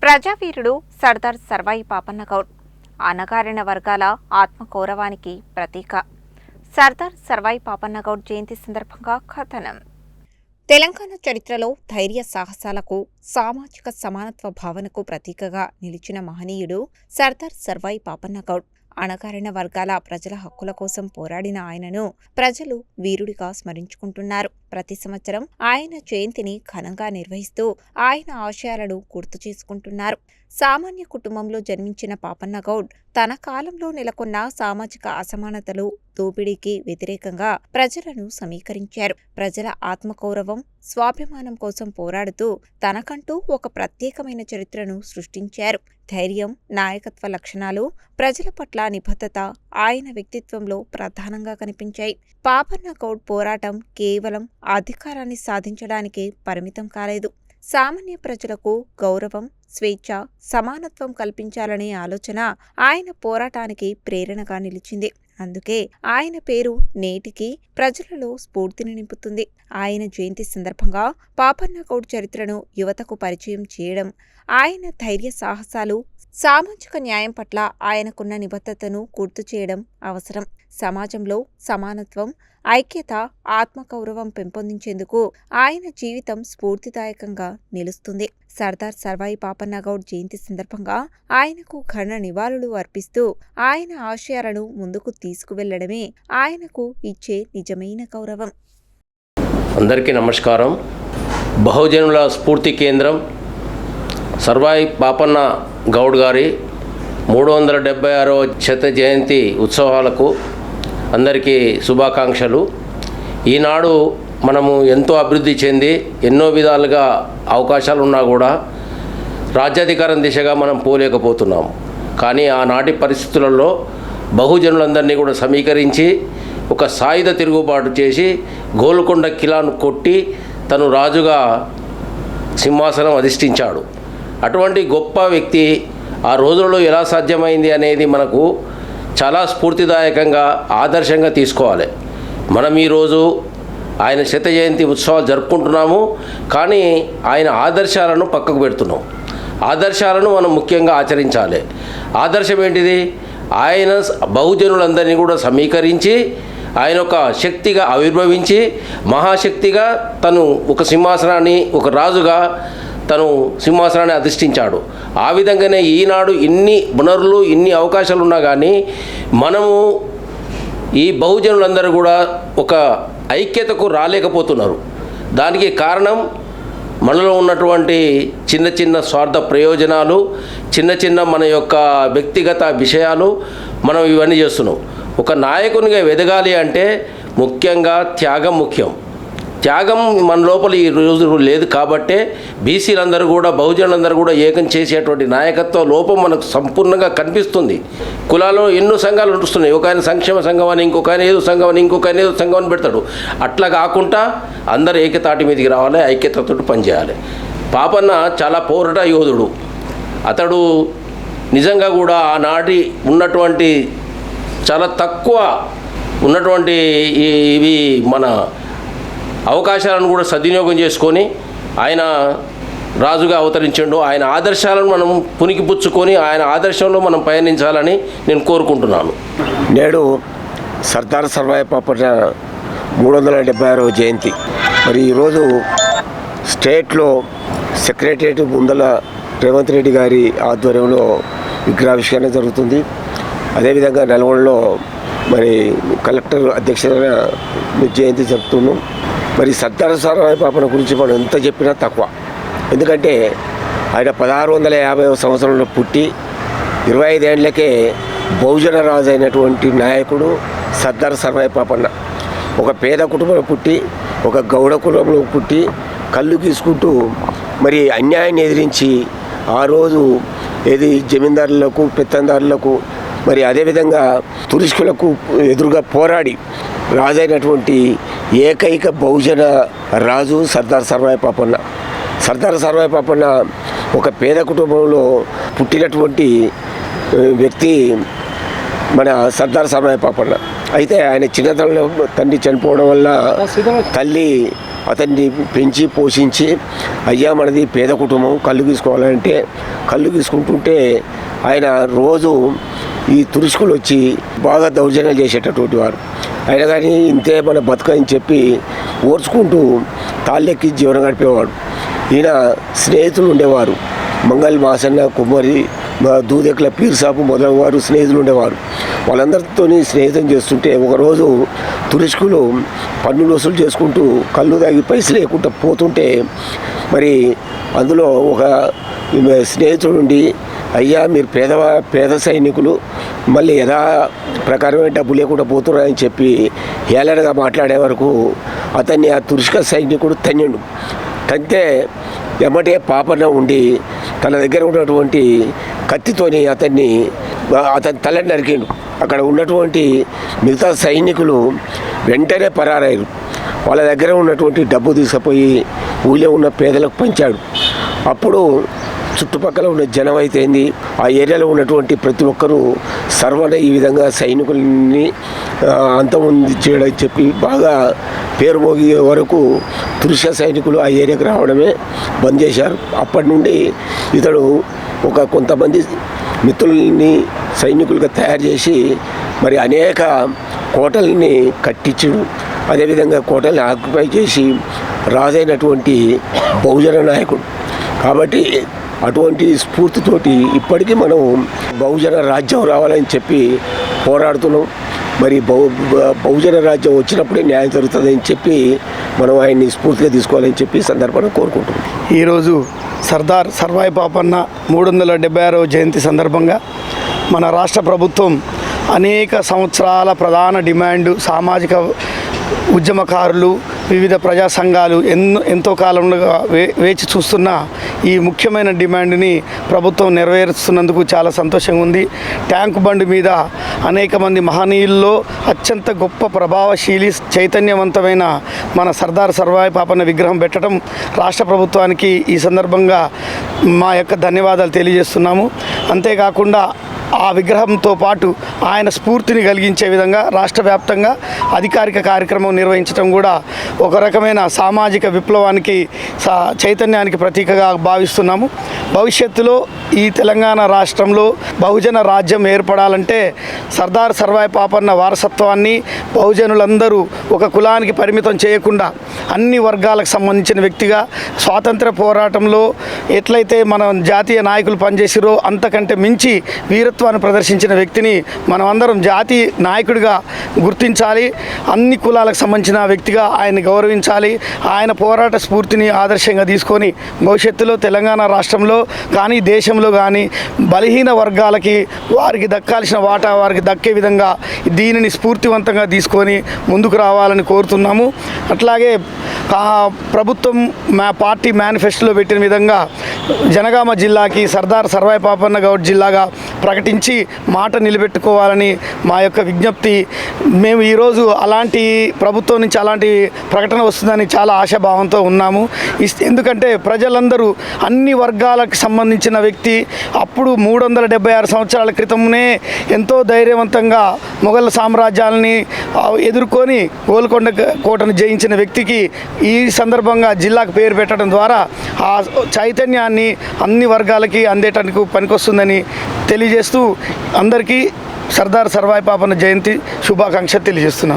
ప్రజావీరుడు సర్దార్ సర్వాయి పాపన్న గౌడ్ అణగారిన వర్గాల ఆత్మగౌరవానికి ప్రతీక. సర్దార్ సర్వాయి పాపన్న గౌడ్ జయంతి సందర్భంగా కథనం. తెలంగాణ చరిత్రలో ధైర్య సాహసాలకు, సామాజిక సమానత్వ భావనకు ప్రతీకగా నిలిచిన మహనీయుడు సర్దార్ సర్వాయి పాపన్న గౌడ్. అణగారిన వర్గాల ప్రజల హక్కుల కోసం పోరాడిన ఆయనను ప్రజలు వీరుడిగా స్మరించుకుంటున్నారు. ప్రతి సంవత్సరం ఆయన జయంతిని ఘనంగా నిర్వహిస్తూ ఆయన ఆశయాలను గుర్తు చేసుకుంటున్నారు. సామాన్య కుటుంబంలో జన్మించిన పాపన్న గౌడ్ తన కాలంలో నెలకొన్న సామాజిక అసమానతలు, దోపిడీకి వ్యతిరేకంగా ప్రజలను సమీకరించారు. ప్రజల ఆత్మగౌరవం, స్వాభిమానం కోసం పోరాడుతూ తనకంటూ ఒక ప్రత్యేకమైన చరిత్రను సృష్టించారు. ధైర్యం, నాయకత్వ లక్షణాలు, ప్రజల పట్ల నిబద్ధత ఆయన వ్యక్తిత్వంలో ప్రధానంగా కనిపించాయి. పాపన్న గౌడ్ పోరాటం కేవలం అధికారాన్ని సాధించడానికే పరిమితం కాలేదు. సామాన్య ప్రజలకు గౌరవం, స్వేచ్ఛ, సమానత్వం కల్పించాలనే ఆలోచన ఆయన పోరాటానికి ప్రేరణగా నిలిచింది. అందుకే ఆయన పేరు నేటికి ప్రజలలో స్ఫూర్తిని నింపుతుంది. ఆయన జయంతి సందర్భంగా పాపన్న గౌడ్ చరిత్రను యువతకు పరిచయం చేయడం, ఆయన ధైర్య సాహసాలు, సామాజిక న్యాయం పట్ల ఆయనకున్న నిబద్ధతను గుర్తు చేయడం అవసరం. సమాజంలో సమానత్వం, ఐక్యత, ఆత్మగౌరవం పెంపొందించేందుకు ఆయన జీవితం స్ఫూర్తిదాయకంగా నిలుస్తుంది. సర్దార్ సర్వాయి పాపన్న గౌడ్ జయంతి సందర్భంగా ఆయనకు ఘన నివాళులు అర్పిస్తూ ఆయన ఆశయాలను ముందుకు తీసుకువెళ్లడమే ఆయనకు ఇచ్చే నిజమైన గౌరవం. అందరికీ నమస్కారం. బహుజనుల స్ఫూర్తి కేంద్రం సర్వాయి పాపన్న గౌడ్ గారి 376వ శత జయంతి ఉత్సవాలకు అందరికీ శుభాకాంక్షలు. ఈనాడు మనము ఎంతో అభివృద్ధి చెంది ఎన్నో విధాలుగా అవకాశాలు ఉన్నా కూడా రాజ్యాధికారం దిశగా మనం పోలేకపోతున్నాము. కానీ ఆనాటి పరిస్థితులలో బహుజనులందరినీ కూడా సమీకరించి ఒక సాయుధ తిరుగుబాటు చేసి గోల్కొండ కిలాను కొట్టి తను రాజుగా సింహాసనం అధిష్ఠించాడు. అటువంటి గొప్ప వ్యక్తి ఆ రోజులలో ఎలా సాధ్యమైంది అనేది మనకు చాలా స్ఫూర్తిదాయకంగా, ఆదర్శంగా తీసుకోవాలి. మనం ఈరోజు ఆయన శత జయంతి ఉత్సవాలు జరుపుకుంటున్నాము, కానీ ఆయన ఆదర్శాలను పక్కకు పెడుతున్నాం. ఆదర్శాలను మనం ముఖ్యంగా ఆచరించాలి. ఆదర్శం ఏంటిది? ఆయన బహుజనులందరినీ కూడా సమీకరించి ఆయన ఒక శక్తిగా ఆవిర్భవించి మహాశక్తిగా తను ఒక సింహాసనాన్ని, ఒక రాజుగా తను సింహాసనాన్ని అధిష్ఠించాడు. ఆ విధంగానే ఈనాడు ఇన్ని వనరులు, ఇన్ని అవకాశాలు ఉన్నా కానీ మనము ఈ బహుజనులందరూ కూడా ఒక ఐక్యతకు రాలేకపోతున్నారు. దానికి కారణం మనలో ఉన్నటువంటి చిన్న చిన్న స్వార్థ ప్రయోజనాలు, చిన్న చిన్న మన యొక్క వ్యక్తిగత విషయాలు. మనం ఇవన్నీ చేస్తున్నాం. ఒక నాయకునిగా ఎదగాలి అంటే ముఖ్యంగా త్యాగం ముఖ్యం. త్యాగం మన లోపల ఈ రోజు లేదు కాబట్టే బీసీలందరూ కూడా, బహుజనులందరూ కూడా ఏకం చేసేటువంటి నాయకత్వ లోపం మనకు సంపూర్ణంగా కనిపిస్తుంది. కులాల్లో ఎన్నో సంఘాలు నడుస్తున్నాయి. ఒక ఆయన సంక్షేమ సంఘం అని, ఇంకొక ఆయన ఏదో సంఘం అని, ఇంకొక ఆయన ఏదో సంఘం అని పెడతాడు. అట్లా కాకుండా అందరూ ఏకతాటి మీదకి రావాలి, ఐక్యతతో పనిచేయాలి. పాపన్న చాలా పోరాట యోధుడు. అతడు నిజంగా కూడా ఆనాటి ఉన్నటువంటి చాలా తక్కువ ఉన్నటువంటి ఇవి మన అవకాశాలను కూడా సద్వినియోగం చేసుకొని ఆయన రాజుగా అవతరించిండు. ఆయన ఆదర్శాలను మనం పుణికిపుచ్చుకొని ఆయన ఆదర్శంలో మనం పయనించాలని నేను కోరుకుంటున్నాను. నేడు సర్దార్ సర్వాయి పాపన్న 376వ జయంతి. మరి ఈరోజు స్టేట్లో సెక్రటరియట్ ముందల రేవంత్ రెడ్డి గారి ఆధ్వర్యంలో విగ్రహావిష్కరణ జరుగుతుంది. అదేవిధంగా నల్గొండలో మరి కలెక్టర్ అధ్యక్షతన జయంతి జరుపుతున్నాం. మరి సర్దార్ సర్వాయి పాపన్న గురించి మనం ఎంత చెప్పినా తక్కువ. ఎందుకంటే ఆయన 1650వ సంవత్సరంలో పుట్టి 25 ఏళ్లకే బహుజన రాజు అయినటువంటి నాయకుడు సర్దార్ సర్వాయి పాపన్న. ఒక పేద కుటుంబంలో పుట్టి, ఒక గౌడ కులంలో పుట్టి, కళ్ళు గీసుకుంటూ మరి అన్యాయాన్ని ఎదిరించి ఆ రోజు ఏది జమీందారులకు, పెత్తందారులకు, మరి అదేవిధంగా తురుష్కులకు ఎదురుగా పోరాడి రాజైనటువంటి ఏకైక బహుజన రాజు సర్దార్ సర్వాయి పాపన్న. సర్దార్ సర్వాయి పాపన్న ఒక పేద కుటుంబంలో పుట్టినటువంటి వ్యక్తి మన సర్దార్ సర్వాయి పాపన్న. అయితే ఆయన చిన్నతనంలో తండ్రి చనిపోవడం వల్ల తల్లి అతన్ని పెంచి పోషించి అయ్యా మనది పేద కుటుంబం కళ్ళు తీసుకోవాలంటే కళ్ళు తీసుకుంటుంటే ఆయన రోజు ఈ తురుష్కులు వచ్చి బాగా దౌర్జన్యాలు చేసేటటువంటి వారు. అయినా కానీ ఇంతే మన బతుకని చెప్పి ఓర్చుకుంటూ తాళ్ళెక్కి జీవనం గడిపేవాడు. ఈయన స్నేహితులు ఉండేవారు. మంగళ్ మాసన్న, కుమ్మరి, దూదెక్ల, పీర్సాపు మొదలగు వారు స్నేహితులు ఉండేవారు. వాళ్ళందరితో స్నేహితం చేస్తుంటే ఒకరోజు తురుష్కులు పన్నులు వసూలు చేసుకుంటూ కళ్ళు తాగి పైసలు లేకుండా పోతుంటే మరి అందులో ఒక స్నేహితుడు ఉండి, అయ్యా మీరు పేద సైనికులు మళ్ళీ యథా ప్రకారమే డబ్బు లేకుండా పోతున్నారని చెప్పి హేళనగా మాట్లాడే వరకు అతన్ని ఆ తురుష్క సైనికుడు తన్నిండు. తంతే ఎమ్మటే పాపన ఉండి తన దగ్గర ఉన్నటువంటి కత్తితోని అతని తలని నరికిండు. అక్కడ ఉన్నటువంటి మిగతా సైనికులు వెంటనే పరారయ్యారు. వాళ్ళ దగ్గర ఉన్నటువంటి డబ్బు తీసుకుపోయి ఊళ్ళో ఉన్న పేదలకు పంచాడు. అప్పుడు చుట్టుపక్కల ఉన్న జనం అయితేంది, ఆ ఏరియాలో ఉన్నటువంటి ప్రతి ఒక్కరూ సర్వన ఈ విధంగా సైనికుల్ని అంతమంది చేయడం చెప్పి బాగా పేరు మోగే వరకు తురుష్క సైనికులు ఆ ఏరియాకి రావడమే బంద్ చేశారు. అప్పటి నుండి ఇతడు కొంతమంది మిత్రుల్ని సైనికులుగా తయారు చేసి మరి అనేక కోటల్ని కట్టించుడు, అదేవిధంగా కోటల్ని ఆక్యుపై చేసి రాజైనటువంటి బహుజన నాయకుడు. కాబట్టి అటువంటి స్ఫూర్తితోటి ఇప్పటికీ మనం బహుజన రాజ్యం రావాలని చెప్పి పోరాడుతున్నాం. మరి బహుజన రాజ్యం వచ్చినప్పుడే న్యాయం జరుగుతుందని చెప్పి మనం ఆయన్ని స్ఫూర్తిగా తీసుకోవాలని చెప్పి సందర్భంగా కోరుకుంటున్నాం. ఈరోజు సర్దార్ సర్వాయి పాపన్న 376వ జయంతి సందర్భంగా మన రాష్ట్ర ప్రభుత్వం అనేక సంవత్సరాల ప్రధాన డిమాండ్ సామాజిక ఉద్యమకారులు వివిధ ప్రజా సంఘాలు ఎంతో కాలంగా వేచి చూస్తున్న ఈ ముఖ్యమైన డిమాండ్ని ప్రభుత్వం నెరవేరుస్తున్నందుకు చాలా సంతోషంగా ఉంది. ట్యాంకు బండి మీద అనేక మంది మహనీయుల్లో అత్యంత గొప్ప ప్రభావశీలి చైతన్యవంతమైన మన సర్దార్ సర్వాయి పాపన్న విగ్రహం పెట్టడం రాష్ట్ర ప్రభుత్వానికి ఈ సందర్భంగా మా యొక్క ధన్యవాదాలు తెలియజేస్తున్నాము. అంతేకాకుండా ఆ విగ్రహంతో పాటు ఆయన స్ఫూర్తిని కలిగించే విధంగా రాష్ట్ర వ్యాప్తంగా అధికారిక కార్యక్రమం నిర్వహించడం కూడా ఒక రకమైన సామాజిక విప్లవానికి చైతన్యానికి ప్రతీకగా భావిస్తున్నాము. భవిష్యత్తులో ఈ తెలంగాణ రాష్ట్రంలో బహుజన రాజ్యం ఏర్పడాలంటే సర్దార్ సర్వాయి పాపన్న వారసత్వాన్ని బహుజనులందరూ ఒక కులానికి పరిమితం చేయకుండా అన్ని వర్గాలకు సంబంధించిన వ్యక్తిగా స్వాతంత్ర పోరాటంలో ఎట్లయితే మన జాతీయ నాయకులు పనిచేసిరో అంతకంటే మించి వీరత్వాన్ని ప్రదర్శించిన వ్యక్తిని మనమందరం జాతీయ నాయకుడిగా గుర్తించాలి. అన్ని కులాలకు సంబంధించిన వ్యక్తిగా ఆయన్ని గౌరవించాలి. ఆయన పోరాట స్ఫూర్తిని ఆదర్శంగా తీసుకొని భవిష్యత్తులో తెలంగాణ రాష్ట్రంలో కానీ దేశంలో కానీ బలహీన వర్గాలకి వారికి దక్కాల్సిన వాటా వారికి దక్కే విధంగా దీనిని స్ఫూర్తివంతంగా తీసుకొని ముందుకు రావాలని కోరుతున్నాము. అట్లాగే ప్రభుత్వం పార్టీ మేనిఫెస్టోలో పెట్టిన విధంగా జనగామ జిల్లాకి సర్దార్ సర్వాయి పాపన్న గౌడ్ జిల్లాగా ప్రకటించి మాట నిలబెట్టుకోవాలని మా యొక్క విజ్ఞప్తి. మేము ఈరోజు అలాంటి ప్రభుత్వం నుంచి అలాంటి ప్రకటన వస్తుందని చాలా ఆశాభావంతో ఉన్నాము. ఎందుకంటే ప్రజలందరూ అన్ని వర్గాలకు సంబంధించిన వ్యక్తి అప్పుడు 376 సంవత్సరాల క్రితమే ఎంతో ధైర్యవంతంగా మొఘల్ సామ్రాజ్యాలని ఎదుర్కొని గోల్కొండ కోటను జయించిన వ్యక్తికి ఈ సందర్భంగా జిల్లాకు పేరు పెట్టడం ద్వారా ఆ చైతన్యాన్ని అన్ని వర్గాలకి అందేటానికి పనికొస్తుందని తెలియజేస్తూ అందరికీ సర్దార్ సర్వాయి పాపన్న జయంతి శుభాకాంక్షలు తెలియజేస్తున్నాను.